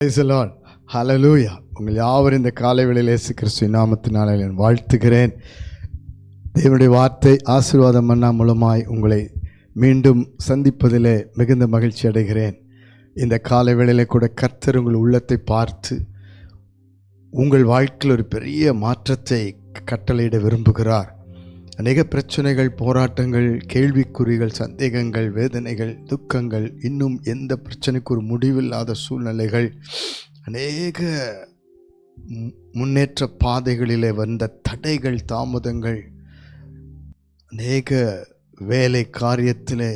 Praise the Lord. Hallelujah. உங்கள் யாவரும் இந்த காலை வேளையில் இயேசு கிறிஸ்துவின் நாமத்தினாலே நான் வாழ்த்துகிறேன். தேவனுடைய வார்த்தை ஆசீர்வாதம் மன்னா மூலமாய் உங்களை மீண்டும் சந்திப்பதிலே மிகுந்த மகிழ்ச்சி அடைகிறேன். இந்த காலை வேளையிலே கூட கர்த்தர் உங்கள் உள்ளத்தை பார்த்து உங்கள் வாழ்க்கையில் ஒரு பெரிய மாற்றத்தை கட்டளையிட விரும்புகிறார். அநேக பிரச்சனைகள், போராட்டங்கள், கேள்விக்குறிகள், சந்தேகங்கள், வேதனைகள், துக்கங்கள், இன்னும் எந்த பிரச்சனைக்கு ஒரு முடிவில்லாத சூழ்நிலைகள், அநேக முன்னேற்ற பாதைகளிலே வந்த தடைகள், தாமதங்கள், அநேக வேலை காரியத்திலே,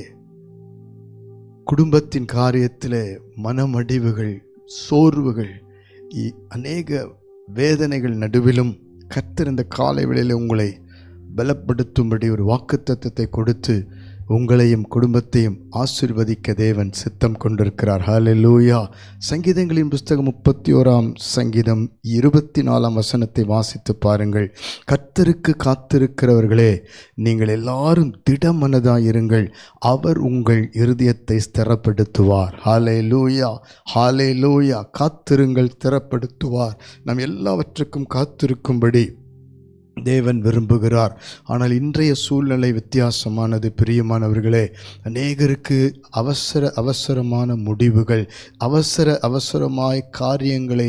குடும்பத்தின் காரியத்திலே மனமடிவுகள், சோர்வுகள், அநேக வேதனைகள் நடுவிலும் கர்த்தர் இந்த காலை வேளையில் உங்களை பலப்படுத்தும்படி ஒரு வாக்குத்தத்தத்தை கொடுத்து உங்களையும் குடும்பத்தையும் ஆசீர்வதிக்க தேவன் சித்தம் கொண்டிருக்கிறார். ஹல்லேலூயா. சங்கீதங்களின் புஸ்தகம் 31 சங்கீதம் 24 வசனத்தை வாசித்து பாருங்கள். கர்த்தருக்கு காத்திருக்கிறவர்களே, நீங்கள் எல்லாரும் திடமனதாயிருங்கள், அவர் உங்கள் இருதயத்தை ஸ்திரப்படுத்துவார். ஹல்லேலூயா, ஹல்லேலூயா. காத்திருங்கள், ஸ்திரப்படுத்துவார். நாம் எல்லாவற்றுக்கும் காத்திருக்கும்படி தேவன் விரும்புகிறார். ஆனால் இன்றைய சூழ்நிலை வித்தியாசமானது. பிரியமானவர்களே, அநேகருக்கு அவசரமான முடிவுகள், அவசரமாய் காரியங்களை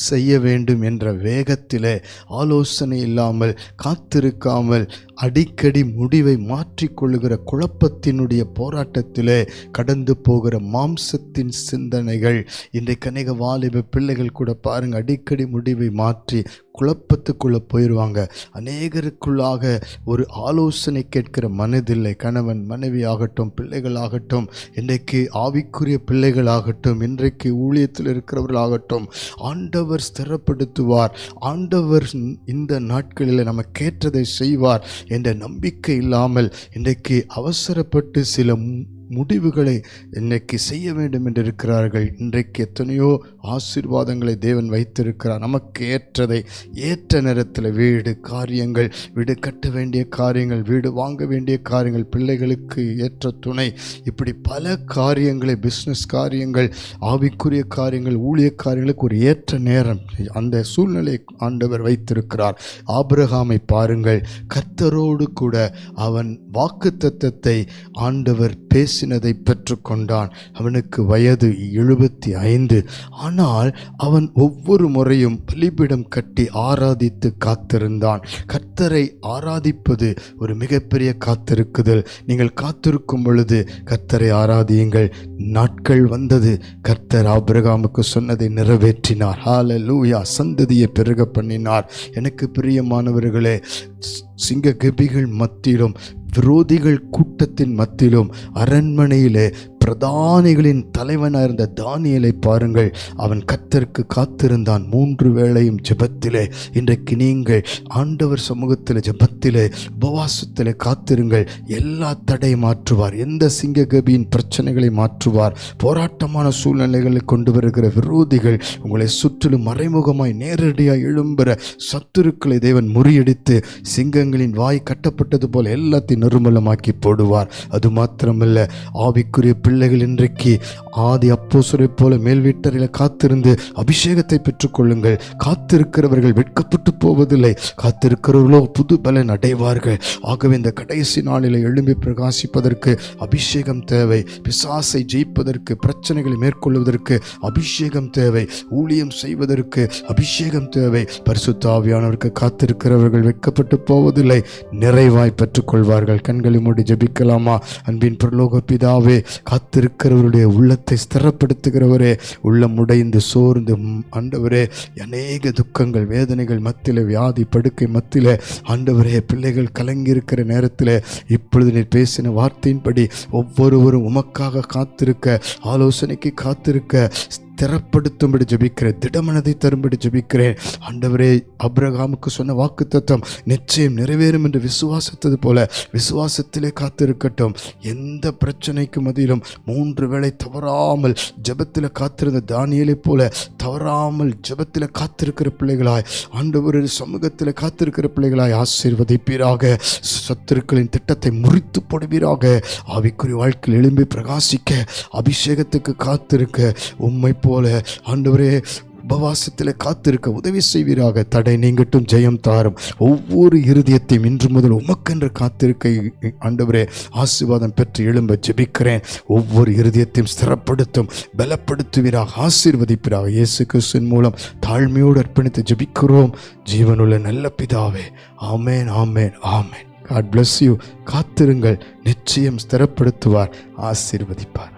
செய்ய வேண்டும் என்ற வேகத்திலே ஆலோசனை இல்லாமல், காத்திருக்காமல், அடிக்கடி முடிவை மாற்றிக்கொள்ளுகிற குழப்பத்தினுடைய போராட்டத்திலே கடந்து போகிற மாம்சத்தின் சிந்தனைகள். இன்றைக்கு அநேக வாலிப பிள்ளைகள் கூட பாருங்கள், அடிக்கடி முடிவை மாற்றி குழப்பத்துக்குள்ளே போயிடுவாங்க. அநேகருக்குள்ளாக ஒரு ஆலோசனை கேட்கிற மனதில்லை. கணவன் மனைவி ஆகட்டும், பிள்ளைகளாகட்டும், இன்றைக்கு ஆவிக்குரிய பிள்ளைகளாகட்டும், இன்றைக்கு ஊழியத்தில் இருக்கிறவர்களாகட்டும், ஆண்டவர் ஸ்திரப்படுத்துவார். ஆண்டவர் இந்த நாட்களில் நம்ம கேட்டதை செய்வார் என்ற நம்பிக்கை இல்லாமல் இன்றைக்கு அவசரப்பட்டு சில முடிவுகளை இன்னைக்கு செய்ய வேண்டும் என்று இருக்கிறார்கள். இன்றைக்கு எத்தனையோ ஆசீர்வாதங்களை தேவன் வைத்திருக்கிறார். நமக்கு ஏற்றதை ஏற்ற நேரத்தில் வீடு காரியங்கள், வீடு கட்ட வேண்டிய காரியங்கள், வீடு வாங்க வேண்டிய காரியங்கள், பிள்ளைகளுக்கு ஏற்ற துணை, இப்படி பல காரியங்களை, பிஸ்னஸ் காரியங்கள், ஆவிக்குரிய காரியங்கள், ஊழிய காரியங்களுக்கு ஒரு ஏற்ற நேரம், அந்த சூழ்நிலை ஆண்டவர் வைத்திருக்கிறார். ஆபிரகாமை பாருங்கள், கர்த்தரோடு கூட அவன் வாக்குத்தத்தத்தை ஆண்டவர் பேசினதை பெற்றுக்கொண்டான். அவனுக்கு வயது 75. ஆனால் அவன் ஒவ்வொரு முறையும் பலிபீடம் கட்டி ஆராதித்து காத்திருந்தான். கர்த்தரை ஆராதிப்பது ஒரு மிகப்பெரிய காத்திருக்குதல். நீங்கள் காத்திருக்கும் பொழுது கர்த்தரை ஆராதியுங்கள். நாட்கள் வந்தது, கர்த்தர் ஆபிரகாமுக்கு சொன்னதை நிறைவேற்றினார். ஹல்லேலூயா. சந்ததியை பெருக பண்ணினார். எனக்கு பிரியமானவர்களே, சிங்க கபிகள் மத்தியிலும், விரோதிகள் கூட்டத்தின் மத்தியிலும், அரண்மனையிலே பிரதானிகளின் தலைவனாக இருந்த தானியேலை பாருங்கள். அவன் கர்த்தருக்கு காத்திருந்தான் 3 வேளையும் ஜெபத்திலே. இன்றைக்கு நீங்கள் ஆண்டவர் சமூகத்தில் ஜெபத்திலே, உபவாசத்திலே காத்திருங்கள். எல்லா தடை மாற்றுவார். எந்த சிங்ககபியின் பிரச்சனைகளை மாற்றுவார். போராட்டமான சூழ்நிலைகளை கொண்டு வருகிற விரோதிகள், உங்களை சுற்றிலும் மறைமுகமாய் நேரடியாக எழும்புகிற சத்துருக்களை தேவன் முறியடித்து சிங்கங்களின் வாய் கட்டப்பட்டது போல எல்லாத்தையும் நிர்மூலமாக்கி போடுவார். அது மாத்திரமல்ல, ஆவிக்குரிய பிள்ளைகள் இன்றைக்கு ஆதி அப்போஸ்தலரை போல மேல் வீட்டறையில் காத்திருந்து அபிஷேகத்தை பெற்றுக்கொள்ளுங்கள். காத்திருக்கிறவர்கள் வெட்கப்பட்டு போவதில்லை. காத்திருக்கிறவர்களோ புது பலன் அடைவார்கள். ஆகவே இந்த கடைசி நாளில் எழும்பி பிரகாசிப்பதற்கு அபிஷேகம் தேவை. பிசாசை ஜெயிப்பதற்கு, பிரச்சனைகளை மேற்கொள்வதற்கு அபிஷேகம் தேவை. ஊழியம் செய்வதற்கு அபிஷேகம் தேவை. பரிசுத்த ஆவியானவருக்கு காத்திருக்கிறவர்கள் வெட்கப்பட்டு போவதில்லை, நிறைவாய் பெற்றுக்கொள்வார்கள். கண்களை மூடி ஜெபிக்கலாமா? அன்பின் பரலோக பிதாவே, காத்திருக்கிறவருடைய உள்ளத்தை ஸ்திரப்படுத்துகிறவரே, உள்ளம் உடைந்து சோர்ந்து ஆண்டவரே, அநேக துக்கங்கள், வேதனைகள் மத்தியிலே, வியாதி படுக்கை மத்தியிலே ஆண்டவரே, பிள்ளைகள் கலங்கியிருக்கிற நேரத்தில் இப்பொழுது நீர் பேசின வார்த்தையின்படி ஒவ்வொருவரும் உமக்காக காத்திருக்க, ஆலோசனைக்கு காத்திருக்க ஸ்திரப்படுத்தும்படி ஜெபிக்கிறேன். திடமனதை தரும்படி ஜெபிக்கிறேன். ஆண்டவரே, ஆபிரகாமுக்கு சொன்ன வாக்குத்தத்தம் நிச்சயம் நிறைவேறும் என்று விசுவாசித்தது போல விசுவாசத்திலே காத்திருக்கட்டும். எந்த பிரச்சனைக்கு மத்தியிலும் 3 வேளை தவறாமல் ஜெபத்தில் காத்திருந்த தானியேலை போல தவறாமல் ஜெபத்தில் காத்திருக்கிற பிள்ளைகளாய், ஆண்டவர் சமூகத்தில் காத்திருக்கிற பிள்ளைகளாய் ஆசீர்வதிப்பீராக. சத்துருக்களின் திட்டத்தை முறித்து போடுவீராக. ஆவிக்குரிய வாழ்க்கையில் எழும்பி பிரகாசிக்க, அபிஷேகத்துக்கு காத்திருக்க, உம்மை போல ஆண்டவரே உபவாசத்தில் காத்திருக்க உதவி செய்வீராக. தடை நீங்கட்டும், ஜெயம் தாரும். ஒவ்வொரு இருதயத்தையும் இன்று முதல் உமக்கென்று காத்திருக்க ஆண்டவரே ஆசீர்வாதம் பெற்று எழும்ப ஜெபிக்கிறேன். ஒவ்வொரு இருதயத்தையும் ஸ்திரப்படுத்தும், பலப்படுத்துவீராக, ஆசீர்வதிப்பீராக. இயேசு கிறிஸ்துவின் மூலம் தாழ்மையோடு அர்ப்பணித்து ஜெபிக்கிறோம் ஜீவனுள்ள நல்ல பிதாவே. ஆமேன், ஆமேன், ஆமேன். God bless you. காத்திருங்கள், நிச்சயம் ஸ்திரப்படுத்துவார், ஆசீர்வதிப்பார்.